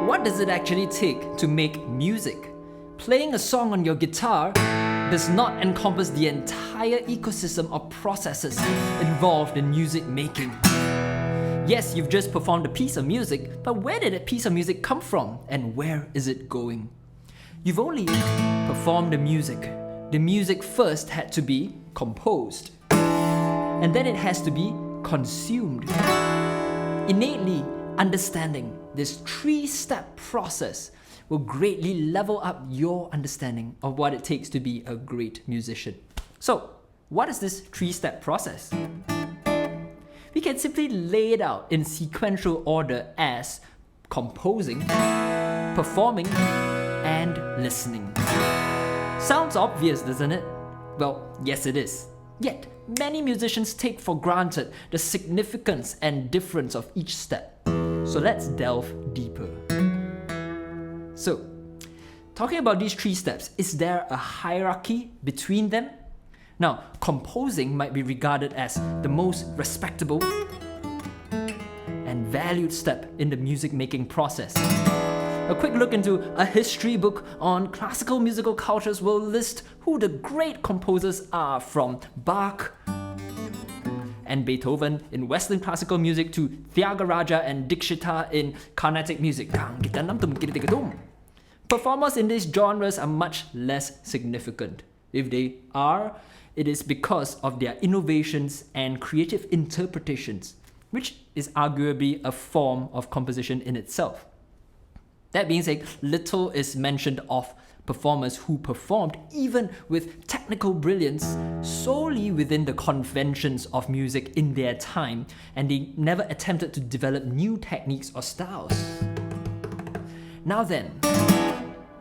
what does it actually take to make music? Playing a song on your guitar does not encompass the entire ecosystem of processes involved in music making. Yes, you've just performed a piece of music, but where did that piece of music come from and where is it going? You've only performed the music. The music first had to be composed, and then it has to be consumed. Innately understanding this 3-step process will greatly level up your understanding of what it takes to be a great musician. So, what is this 3-step process? We can simply lay it out in sequential order as composing, performing, and listening. Sounds obvious, doesn't it? Well, yes it is. Yet, many musicians take for granted the significance and difference of each step. So let's delve deeper. So, talking about these 3 steps, is there a hierarchy between them? Now, composing might be regarded as the most respectable and valued step in the music making process. A quick look into a history book on classical musical cultures will list who the great composers are, from Bach and Beethoven in Western classical music to Tyagaraja and Dikshita in Carnatic music. Performers in these genres are much less significant. If they are, it is because of their innovations and creative interpretations, which is arguably a form of composition in itself. That being said, little is mentioned of performers who performed even with technical brilliance solely within the conventions of music in their time, and they never attempted to develop new techniques or styles. Now then,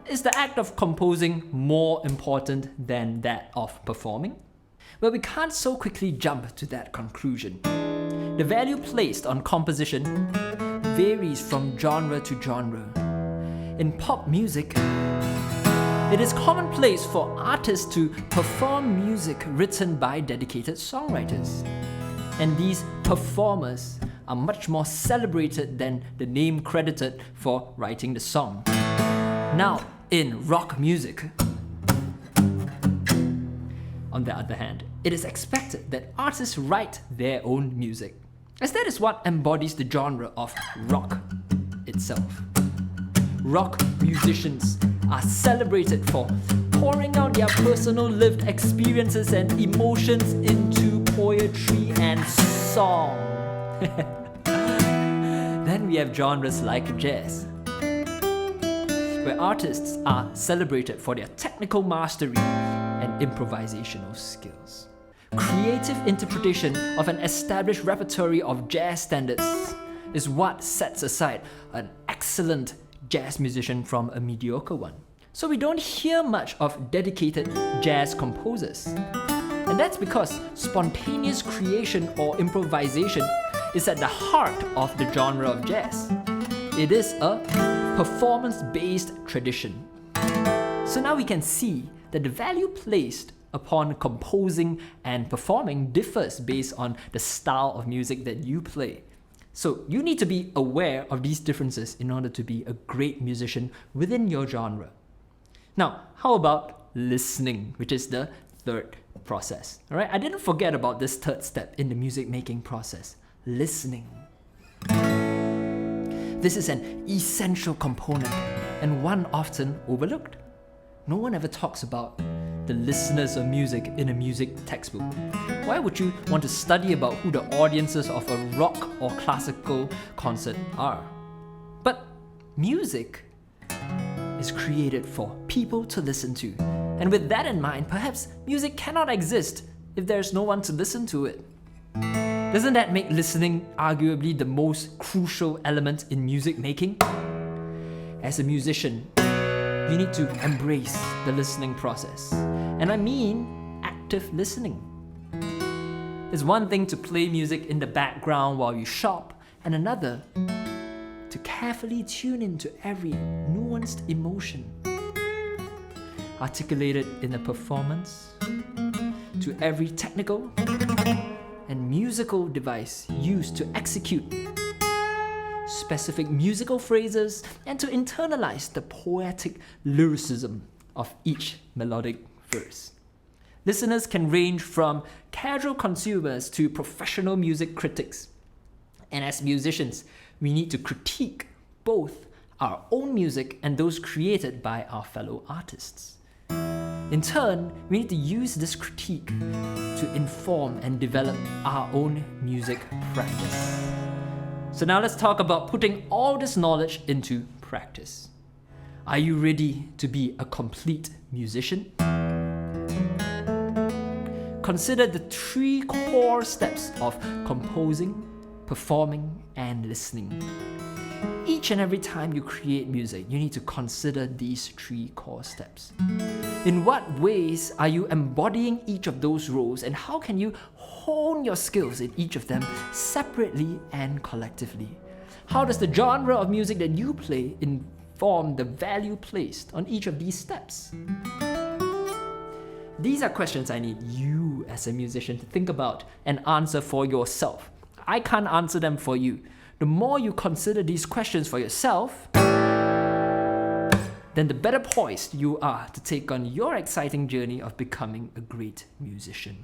is the act of composing more important than that of performing? Well, we can't so quickly jump to that conclusion. The value placed on composition varies from genre to genre. In pop music, it is commonplace for artists to perform music written by dedicated songwriters. And these performers are much more celebrated than the name credited for writing the song. Now, in rock music, on the other hand, it is expected that artists write their own music, as that is what embodies the genre of rock itself. Rock musicians are celebrated for pouring out their personal lived experiences and emotions into poetry and song. Then we have genres like jazz, where artists are celebrated for their technical mastery and improvisational skills. Creative interpretation of an established repertoire of jazz standards is what sets aside an excellent jazz musician from a mediocre one. So we don't hear much of dedicated jazz composers. And that's because spontaneous creation or improvisation is at the heart of the genre of jazz. It is a performance-based tradition. So now we can see that the value placed upon composing and performing differs based on the style of music that you play. So you need to be aware of these differences in order to be a great musician within your genre. Now, how about listening, which is the third process? All right, I didn't forget about this third step in the music making process, listening. This is an essential component and one often overlooked. No one ever talks about the listeners of music in a music textbook. Why would you want to study about who the audiences of a rock or classical concert are? But music is created for people to listen to. And with that in mind, perhaps music cannot exist if there's no one to listen to it. Doesn't that make listening arguably the most crucial element in music making? As a musician, you need to embrace the listening process. And I mean active listening. It's one thing to play music in the background while you shop, and another to carefully tune into every nuanced emotion articulated in a performance, to every technical and musical device used to execute specific musical phrases, and to internalize the poetic lyricism of each melodic verse. Listeners can range from casual consumers to professional music critics. And as musicians, we need to critique both our own music and those created by our fellow artists. In turn, we need to use this critique to inform and develop our own music practice. So now let's talk about putting all this knowledge into practice. Are you ready to be a complete musician? Consider the 3 core steps of composing, performing, and listening. Each and every time you create music, you need to consider these 3 core steps. In what ways are you embodying each of those roles, and how can you hone your skills in each of them separately and collectively? How does the genre of music that you play inform the value placed on each of these steps? These are questions I need you as a musician to think about and answer for yourself. I can't answer them for you. The more you consider these questions for yourself, then the better poised you are to take on your exciting journey of becoming a great musician.